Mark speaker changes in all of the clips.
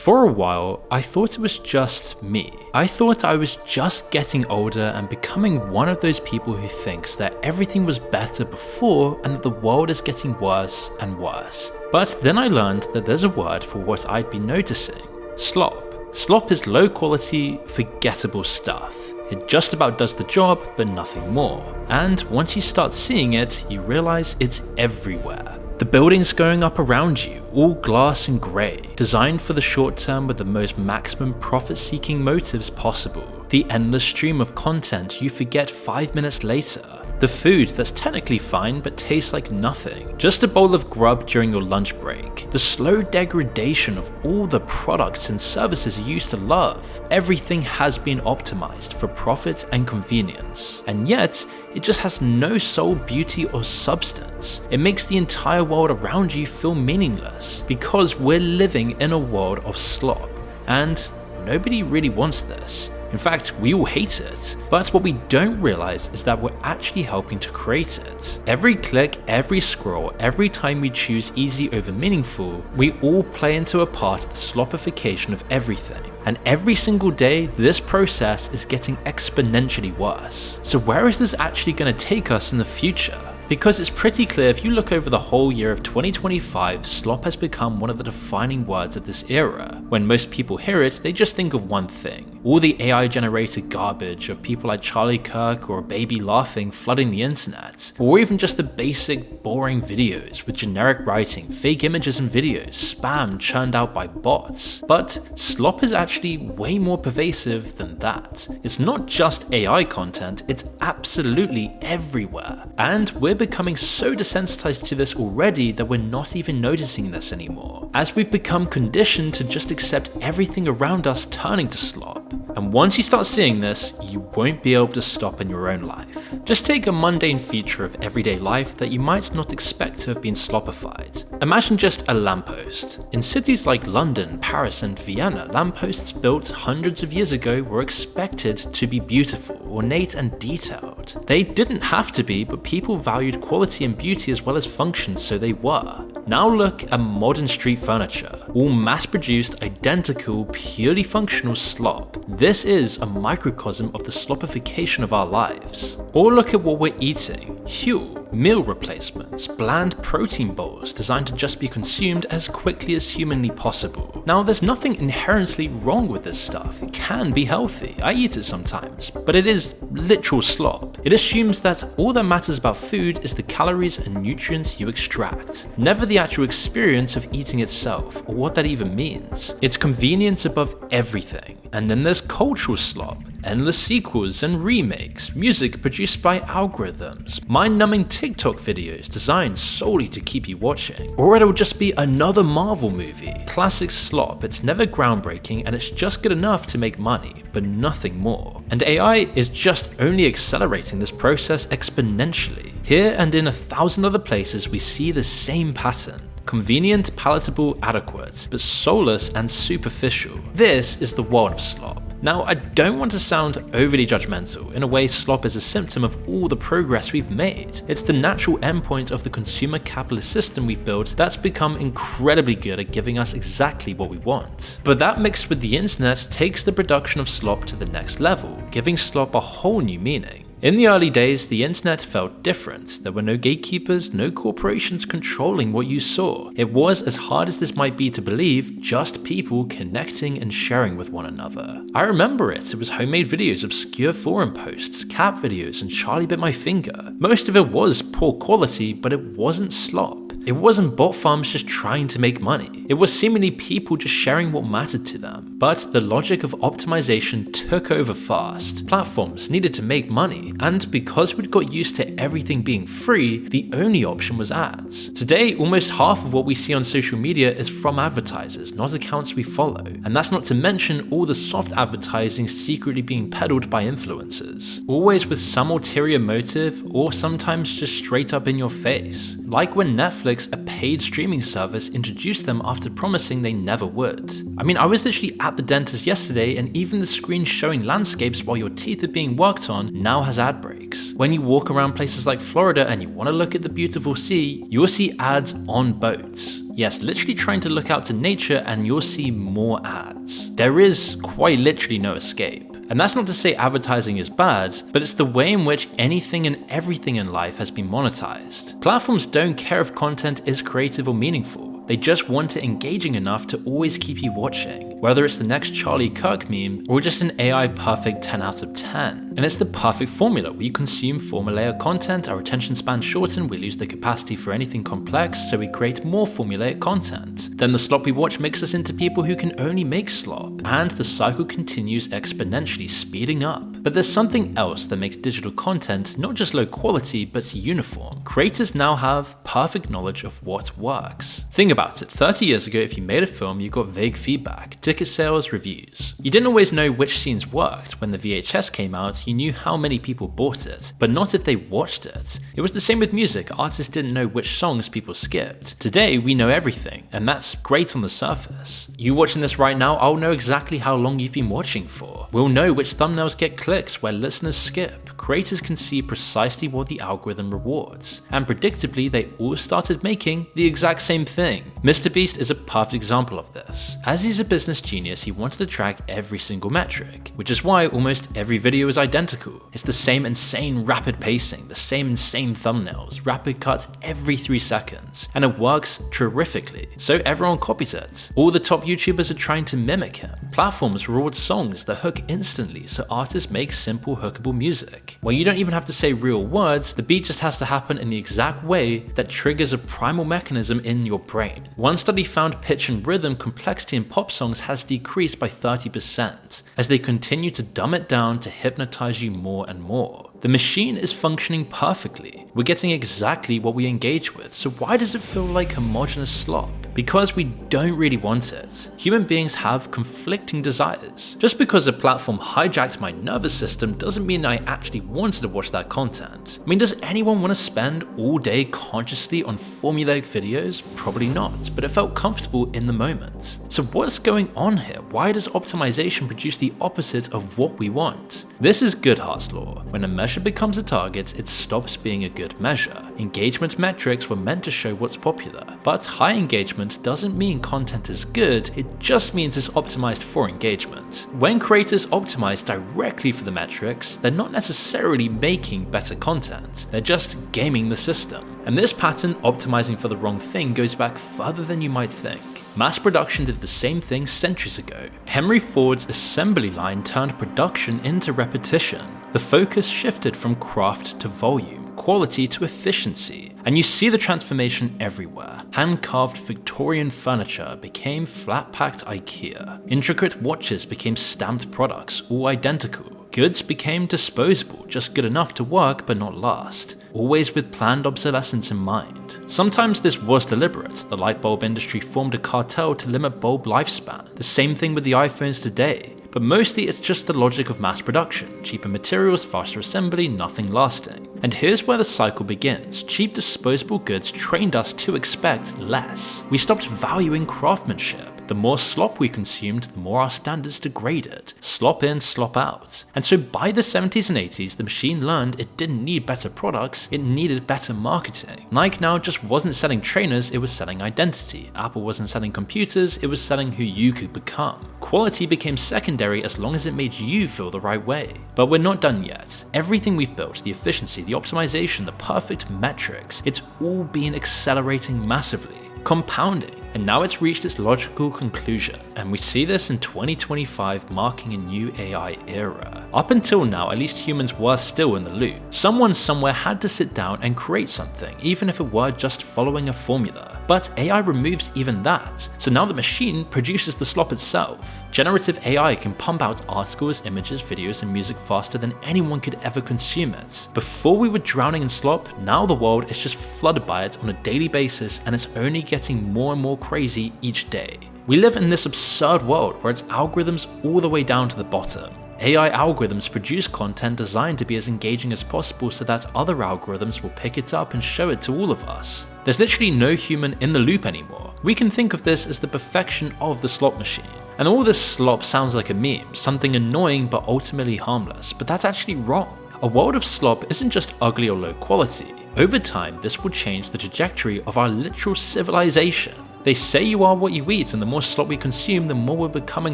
Speaker 1: For a while, I thought it was just me. I thought I was just getting older and becoming one of those people who thinks that everything was better before and that the world is getting worse and worse. But then I learned that there's a word for what I'd been noticing: slop. Slop is low quality, forgettable stuff. It just about does the job, but nothing more. And once you start seeing it, you realize it's everywhere. The buildings going up around you, all glass and grey, designed for the short term with the most maximum profit-seeking motives possible. The endless stream of content you forget 5 minutes later. The food that's technically fine but tastes like nothing, just a bowl of grub during your lunch break. The slow degradation of all the products and services you used to love. Everything has been optimized for profit and convenience, and yet it just has no soul, beauty or substance. It makes the entire world around you feel meaningless because we're living in a world of slop, and nobody really wants this. In fact, we all hate it, but what we don't realize is that we're actually helping to create it. Every click, every scroll, every time we choose easy over meaningful, we all play into a part of the slopification of everything. And every single day, this process is getting exponentially worse. So where is this actually going to take us in the future? Because it's pretty clear if you look over the whole year of 2025, slop has become one of the defining words of this era. When most people hear it, they just think of one thing: all the AI generated garbage of people like Charlie Kirk or a baby laughing flooding the internet, or even just the basic boring videos with generic writing, fake images and videos, spam churned out by bots. But slop is actually way more pervasive than that. It's not just AI content, it's absolutely everywhere. And we're becoming so desensitized to this already that we're not even noticing this anymore, as we've become conditioned to just accept everything around us turning to slop. And once you start seeing this, you won't be able to stop in your own life. Just take a mundane feature of everyday life that you might not expect to have been slopified. Imagine just a lamppost. In cities like London, Paris and Vienna, lampposts built hundreds of years ago were expected to be beautiful, ornate and detailed. They didn't have to be, but people valued quality and beauty as well as function, so they were. Now look at modern street furniture, all mass-produced, identical, purely functional slop. This is a microcosm of the slopification of our lives. Or look at what we're eating. Huel, meal replacements, bland protein bowls designed to just be consumed as quickly as humanly possible. Now there's nothing inherently wrong with this stuff. It can be healthy. I eat it sometimes, but it is literal slop. It assumes that all that matters about food is the calories and nutrients you extract, never the actual experience of eating itself or what that even means. It's convenience above everything. And then there's cultural slop, endless sequels and remakes, music produced by algorithms, mind-numbing TikTok videos designed solely to keep you watching, or it'll just be another Marvel movie. Classic slop, it's never groundbreaking and it's just good enough to make money, but nothing more. And AI is just only accelerating this process exponentially. Here and in 1,000 other places we see the same pattern. Convenient, palatable, adequate, but soulless and superficial. This is the world of slop. Now, I don't want to sound overly judgmental. In a way, slop is a symptom of all the progress we've made. It's the natural endpoint of the consumer capitalist system we've built that's become incredibly good at giving us exactly what we want. But that mixed with the internet takes the production of slop to the next level, giving slop a whole new meaning. In the early days, the internet felt different. There were no gatekeepers, no corporations controlling what you saw. It was, as hard as this might be to believe, just people connecting and sharing with one another. I remember it. It was homemade videos, obscure forum posts, cat videos, and Charlie bit my finger. Most of it was poor quality, but it wasn't slop. It wasn't bot farms just trying to make money. It was seemingly people just sharing what mattered to them. But the logic of optimization took over fast. Platforms needed to make money, and because we'd got used to everything being free, the only option was ads. Today, almost half of what we see on social media is from advertisers, not accounts we follow. And that's not to mention all the soft advertising secretly being peddled by influencers, always with some ulterior motive or sometimes just straight up in your face. Like when Netflix, a paid streaming service, introduced them after promising they never would. I mean, I was literally at the dentist yesterday and even the screen showing landscapes while your teeth are being worked on now has ad breaks. breaks. When you walk around places like Florida and you want to look at the beautiful sea, you'll see ads on boats. Yes, literally trying to look out to nature and you'll see more ads. There is quite literally no escape. And that's not to say advertising is bad, but it's the way in which anything and everything in life has been monetized. Platforms don't care if content is creative or meaningful. They just want it engaging enough to always keep you watching, whether it's the next Charlie Kirk meme or just an AI perfect 10 out of 10. And it's the perfect formula. We consume formulaic content, our attention span shorten, we lose the capacity for anything complex, so we create more formulaic content. Then the slop we watch makes us into people who can only make slop, and the cycle continues exponentially, speeding up. But there's something else that makes digital content not just low quality, but uniform. Creators now have perfect knowledge of what works. Think about it, 30 years ago, if you made a film, you got vague feedback, ticket sales, reviews. You didn't always know which scenes worked. When the VHS came out, you knew how many people bought it, but not if they watched it. It was the same with music, artists didn't know which songs people skipped. Today, we know everything, and that's great on the surface. You watching this right now, I'll know exactly how long you've been watching for. We'll know which thumbnails get clicks, where listeners skip. Creators can see precisely what the algorithm rewards, and predictably, they all started making the exact same thing. MrBeast is a perfect example of this. As he's a business genius, he wanted to track every single metric, which is why almost every video is identical. It's the same insane rapid pacing, the same insane thumbnails, rapid cuts every 3 seconds, and it works terrifically, so everyone copies it. All the top YouTubers are trying to mimic him. Platforms reward songs that hook instantly, so artists make simple hookable music. Where you don't even have to say real words, the beat just has to happen in the exact way that triggers a primal mechanism in your brain. One study found pitch and rhythm complexity in pop songs has decreased by 30%, as they continue to dumb it down to hypnotize you more and more. The machine is functioning perfectly. We're getting exactly what we engage with, so why does it feel like homogeneous slop? Because we don't really want it. Human beings have conflicting desires. Just because a platform hijacked my nervous system doesn't mean I actually wanted to watch that content. I mean, does anyone want to spend all day consciously on formulaic videos? Probably not, but it felt comfortable in the moment. So what's going on here? Why does optimization produce the opposite of what we want? This is Goodhart's law. When a measure becomes a target, it stops being a good measure. Engagement metrics were meant to show what's popular, but high engagement doesn't mean content is good, it just means it's optimized for engagement. When creators optimize directly for the metrics, they're not necessarily making better content, they're just gaming the system. And this pattern, optimizing for the wrong thing, goes back further than you might think. Mass production did the same thing centuries ago. Henry Ford's assembly line turned production into repetition. The focus shifted from craft to volume, quality to efficiency, and you see the transformation everywhere. Hand-carved Victorian furniture became flat-packed IKEA. Intricate watches became stamped products, all identical. Goods became disposable, just good enough to work but not last, always with planned obsolescence in mind. Sometimes this was deliberate. The light bulb industry formed a cartel to limit bulb lifespan. The same thing with the iPhones today. But mostly it's just the logic of mass production, cheaper materials, faster assembly, nothing lasting. And here's where the cycle begins. Cheap disposable goods trained us to expect less. We stopped valuing craftsmanship. The more slop we consumed, the more our standards degraded. Slop in, slop out. And so by the 70s and 80s, the machine learned it didn't need better products, it needed better marketing. Nike now just wasn't selling trainers, it was selling identity. Apple wasn't selling computers, it was selling who you could become. Quality became secondary as long as it made you feel the right way. But we're not done yet. Everything we've built, the efficiency, the optimization, the perfect metrics, it's all been accelerating massively, compounding. And now it's reached its logical conclusion, and we see this in 2025 marking a new AI era. Up until now, at least humans were still in the loop. Someone somewhere had to sit down and create something, even if it were just following a formula. But AI removes even that, so now the machine produces the slop itself. Generative AI can pump out articles, images, videos, and music faster than anyone could ever consume it. Before we were drowning in slop, now the world is just flooded by it on a daily basis, and it's only getting more and more crazy each day. We live in this absurd world where it's algorithms all the way down to the bottom. AI algorithms produce content designed to be as engaging as possible so that other algorithms will pick it up and show it to all of us. There's literally no human in the loop anymore. We can think of this as the perfection of the slop machine. And all this slop sounds like a meme, something annoying but ultimately harmless, but that's actually wrong. A world of slop isn't just ugly or low quality. Over time, this will change the trajectory of our literal civilization. They say you are what you eat, and the more slop we consume, the more we're becoming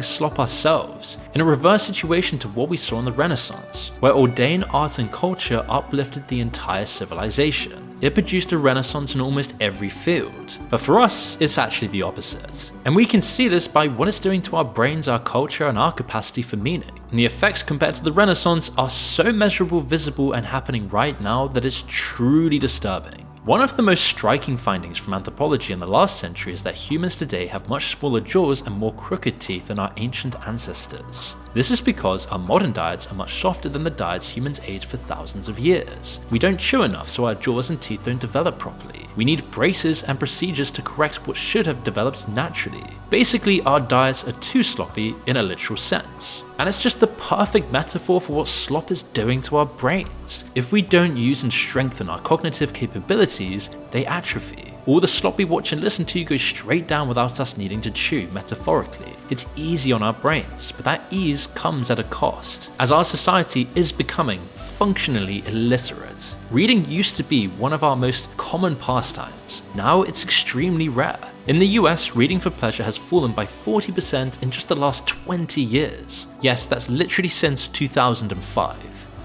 Speaker 1: slop ourselves, in a reverse situation to what we saw in the Renaissance, where ordained art and culture uplifted the entire civilization. It produced a renaissance in almost every field. But for us, it's actually the opposite. And we can see this by what it's doing to our brains, our culture, and our capacity for meaning. And the effects compared to the Renaissance are so measurable, visible, and happening right now that it's truly disturbing. One of the most striking findings from anthropology in the last century is that humans today have much smaller jaws and more crooked teeth than our ancient ancestors. This is because our modern diets are much softer than the diets humans ate for thousands of years. We don't chew enough, so our jaws and teeth don't develop properly. We need braces and procedures to correct what should have developed naturally. Basically, our diets are too sloppy in a literal sense. And it's just the perfect metaphor for what slop is doing to our brains. If we don't use and strengthen our cognitive capabilities, they atrophy. All the slop we watch and listen to goes straight down without us needing to chew, metaphorically. It's easy on our brains, but that ease comes at a cost, as our society is becoming functionally illiterate. Reading used to be one of our most common pastimes. Now it's extremely rare. In the US, reading for pleasure has fallen by 40% in just the last 20 years. Yes, that's literally since 2005.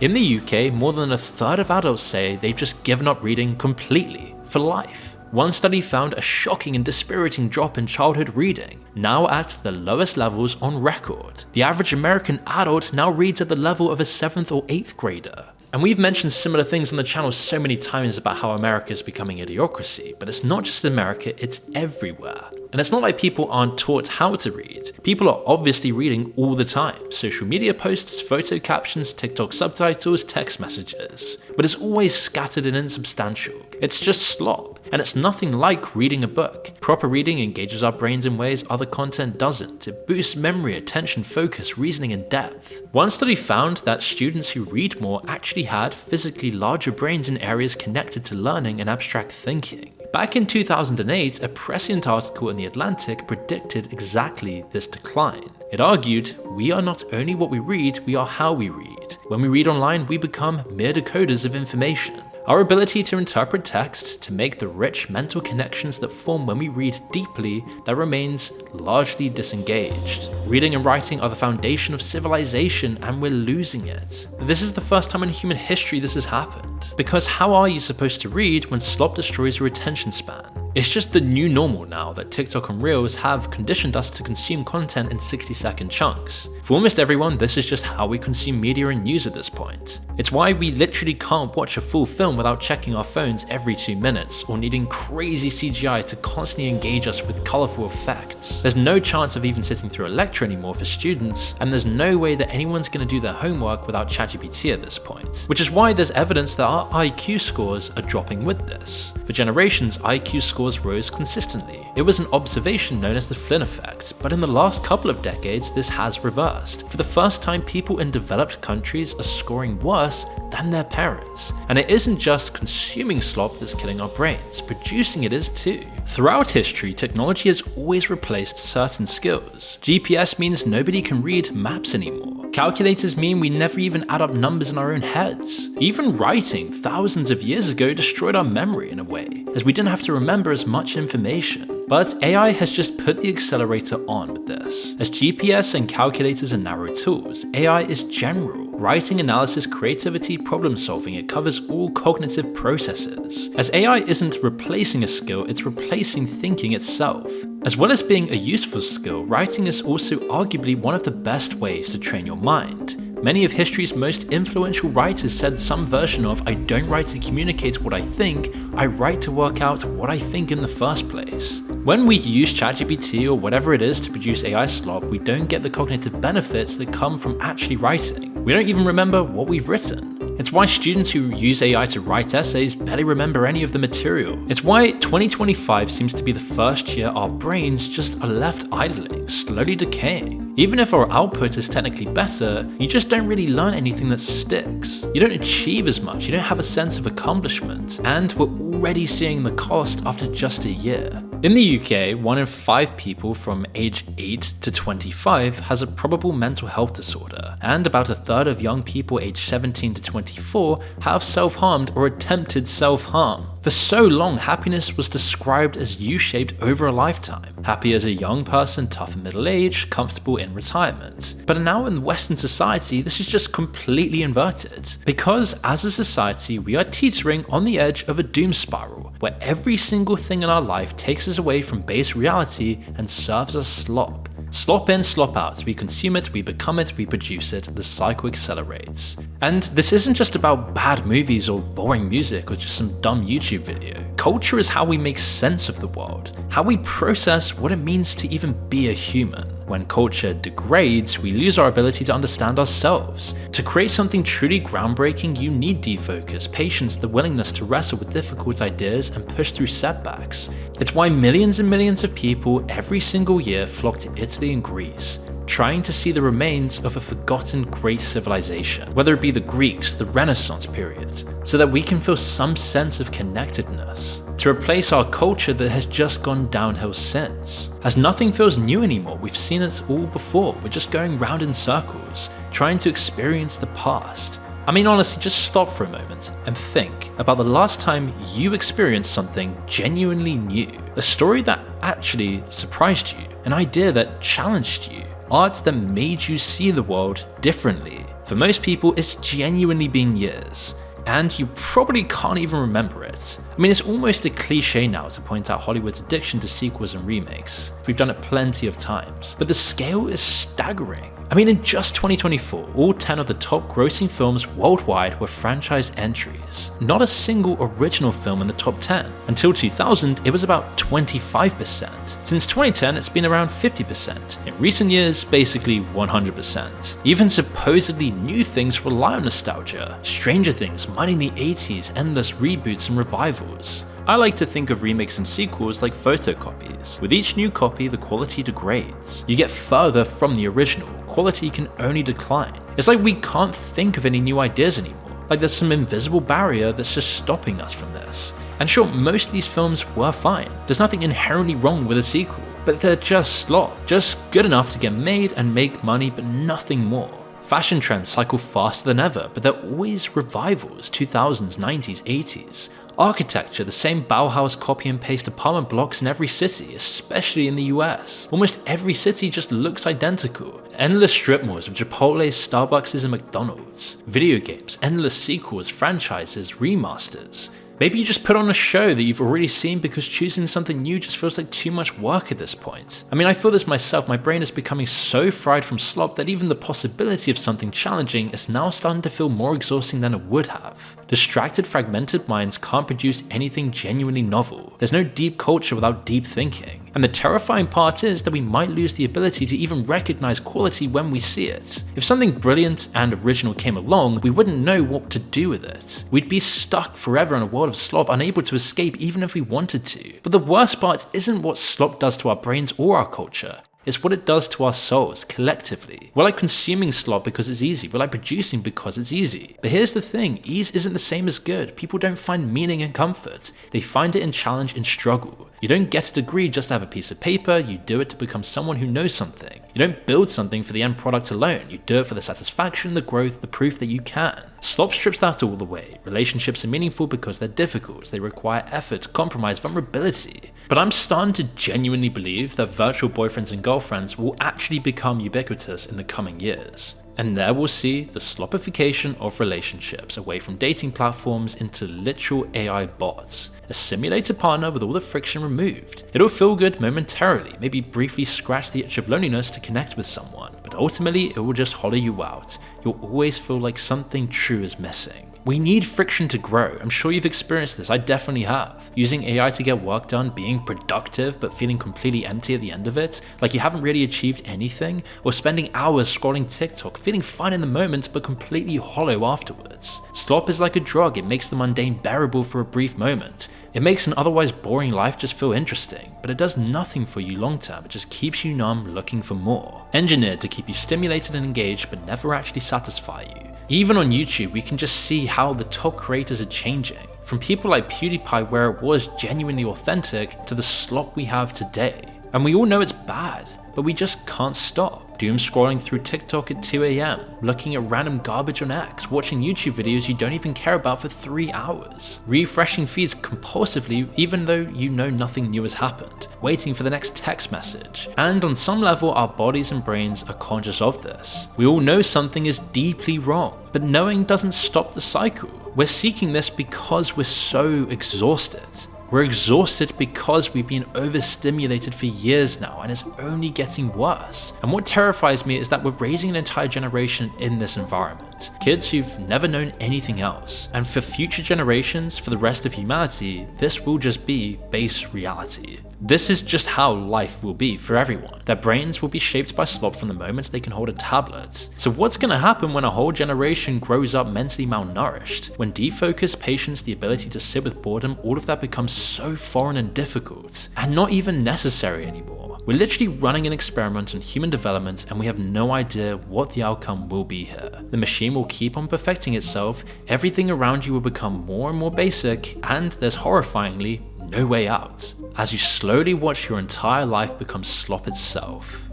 Speaker 1: In the UK, more than a third of adults say they've just given up reading completely, for life. One study found a shocking and dispiriting drop in childhood reading, now at the lowest levels on record. The average American adult now reads at the level of a 7th or 8th grader. And we've mentioned similar things on the channel so many times about how America is becoming idiocracy, but it's not just America, it's everywhere. And it's not like people aren't taught how to read. People are obviously reading all the time. Social media posts, photo captions, TikTok subtitles, text messages. But it's always scattered and insubstantial. It's just slop. And it's nothing like reading a book. Proper reading engages our brains in ways other content doesn't. It boosts memory, attention, focus, reasoning, and depth. One study found that students who read more actually had physically larger brains in areas connected to learning and abstract thinking. Back in 2008, a prescient article in The Atlantic predicted exactly this decline. It argued, we are not only what we read, we are how we read. When we read online, we become mere decoders of information. Our ability to interpret text, to make the rich mental connections that form when we read deeply, that remains largely disengaged. Reading and writing are the foundation of civilization, and we're losing it. This is the first time in human history this has happened. Because how are you supposed to read when slop destroys your attention span? It's just the new normal now that TikTok and Reels have conditioned us to consume content in 60-second chunks. For almost everyone, this is just how we consume media and news at this point. It's why we literally can't watch a full film without checking our phones every 2 minutes, or needing crazy CGI to constantly engage us with colourful effects. There's no chance of even sitting through a lecture anymore for students, and there's no way that anyone's going to do their homework without ChatGPT at this point. Which is why there's evidence that our IQ scores are dropping with this. For generations, IQ scores rose consistently. It was an observation known as the Flynn effect, but in the last couple of decades, this has reversed. For the first time, people in developed countries are scoring worse than their parents. And it isn't just consuming slop that's killing our brains, producing it is too. Throughout history, technology has always replaced certain skills. GPS means nobody can read maps anymore. Calculators mean we never even add up numbers in our own heads. Even writing thousands of years ago destroyed our memory in a way, as we didn't have to remember as much information. But AI has just put the accelerator on with this. As GPS and calculators are narrow tools, AI is general. Writing, analysis, creativity, problem solving, it covers all cognitive processes. As AI isn't replacing a skill, it's replacing thinking itself. As well as being a useful skill, writing is also arguably one of the best ways to train your mind. Many of history's most influential writers said some version of, I don't write to communicate what I think, I write to work out what I think in the first place. When we use ChatGPT or whatever it is to produce AI slop, we don't get the cognitive benefits that come from actually writing. We don't even remember what we've written. It's why students who use AI to write essays barely remember any of the material. It's why 2025 seems to be the first year our brains just are left idling, slowly decaying. Even if our output is technically better, you just don't really learn anything that sticks. You don't achieve as much, you don't have a sense of accomplishment, and we're already seeing the cost after just a year. In the UK, 1 in 5 people from age 8 to 25 has a probable mental health disorder, and about a third of young people aged 17 to 24 have self-harmed or attempted self-harm. For so long, happiness was described as U-shaped over a lifetime. Happy as a young person, tough in middle age, comfortable in retirement. But now in Western society, this is just completely inverted. Because as a society, we are teetering on the edge of a doom spiral, where every single thing in our life takes us away from base reality and serves as slop. Slop in, slop out. We consume it, we become it, we produce it, the cycle accelerates. And this isn't just about bad movies or boring music or just some dumb YouTube video. Culture is how we make sense of the world, how we process what it means to even be a human. When culture degrades, we lose our ability to understand ourselves. To create something truly groundbreaking, you need defocus, patience, the willingness to wrestle with difficult ideas and push through setbacks. It's why millions and millions of people every single year flock to Italy and Greece, trying to see the remains of a forgotten great civilization, whether it be the Greeks, the Renaissance period, so that we can feel some sense of connectedness, to replace our culture that has just gone downhill since. As nothing feels new anymore, we've seen it all before, we're just going round in circles, trying to experience the past. I mean, honestly, just stop for a moment and think about the last time you experienced something genuinely new, a story that actually surprised you, an idea that challenged you, art that made you see the world differently. For most people, it's genuinely been years, and you probably can't even remember it. I mean, it's almost a cliche now to point out Hollywood's addiction to sequels and remakes. We've done it plenty of times, but the scale is staggering. I mean, in just 2024, all 10 of the top grossing films worldwide were franchise entries. Not a single original film in the top 10. Until 2000, it was about 25%. Since 2010, it's been around 50%. In recent years, basically 100%. Even supposedly new things rely on nostalgia. Stranger Things, mining the 80s, endless reboots and revivals. I like to think of remakes and sequels like photocopies. With each new copy, the quality degrades. You get further from the original, quality can only decline. It's like we can't think of any new ideas anymore. Like there's some invisible barrier that's just stopping us from this. And sure, most of these films were fine. There's nothing inherently wrong with a sequel, but they're just slop. Just good enough to get made and make money, but nothing more. Fashion trends cycle faster than ever, but they're always revivals, 2000s, 90s, 80s. Architecture, the same Bauhaus copy and paste apartment blocks in every city, especially in the US. Almost every city just looks identical. Endless strip malls with Chipotle's, Starbucks' and McDonald's. Video games, endless sequels, franchises, remasters. Maybe you just put on a show that you've already seen because choosing something new just feels like too much work at this point. I mean, I feel this myself, my brain is becoming so fried from slop that even the possibility of something challenging is now starting to feel more exhausting than it would have. Distracted, fragmented minds can't produce anything genuinely novel. There's no deep culture without deep thinking. And the terrifying part is that we might lose the ability to even recognize quality when we see it. If something brilliant and original came along, we wouldn't know what to do with it. We'd be stuck forever in a world of slop, unable to escape even if we wanted to. But the worst part isn't what slop does to our brains or our culture. It's what it does to our souls, collectively. We're like consuming slop because it's easy. We're like producing because it's easy. But here's the thing, ease isn't the same as good. People don't find meaning and comfort. They find it in challenge and struggle. You don't get a degree just to have a piece of paper, you do it to become someone who knows something. You don't build something for the end product alone, you do it for the satisfaction, the growth, the proof that you can. Slop strips that all away. Relationships are meaningful because they're difficult, they require effort, compromise, vulnerability. But I'm starting to genuinely believe that virtual boyfriends and girlfriends will actually become ubiquitous in the coming years. And there we'll see the slopification of relationships away from dating platforms into literal AI bots. A simulated partner with all the friction removed. It'll feel good momentarily, maybe briefly scratch the itch of loneliness to connect with someone, but ultimately it will just hollow you out. You'll always feel like something true is missing. We need friction to grow. I'm sure you've experienced this, I definitely have. Using AI to get work done, being productive but feeling completely empty at the end of it, like you haven't really achieved anything, or spending hours scrolling TikTok, feeling fine in the moment but completely hollow afterwards. Slop is like a drug, it makes the mundane bearable for a brief moment. It makes an otherwise boring life just feel interesting, but it does nothing for you long term, it just keeps you numb looking for more. Engineered to keep you stimulated and engaged but never actually satisfy you. Even on YouTube, we can just see how the top creators are changing. From people like PewDiePie, where it was genuinely authentic, to the slop we have today. And we all know it's bad, but we just can't stop. Doom scrolling through TikTok at 2 AM, looking at random garbage on X, watching YouTube videos you don't even care about for 3 hours, refreshing feeds compulsively even though you know nothing new has happened, waiting for the next text message. And on some level, our bodies and brains are conscious of this. We all know something is deeply wrong, but knowing doesn't stop the cycle. We're seeking this because we're so exhausted. We're exhausted because we've been overstimulated for years now, and it's only getting worse. And what terrifies me is that we're raising an entire generation in this environment. Kids who've never known anything else. And for future generations, for the rest of humanity, this will just be base reality. This is just how life will be for everyone. Their brains will be shaped by slop from the moment they can hold a tablet. So what's gonna happen when a whole generation grows up mentally malnourished? When defocus, patience, the ability to sit with boredom, all of that becomes so foreign and difficult, and not even necessary anymore. We're literally running an experiment on human development, and we have no idea what the outcome will be here. The machine will keep on perfecting itself, everything around you will become more and more basic, and there's horrifyingly no way out, as you slowly watch your entire life become slop itself.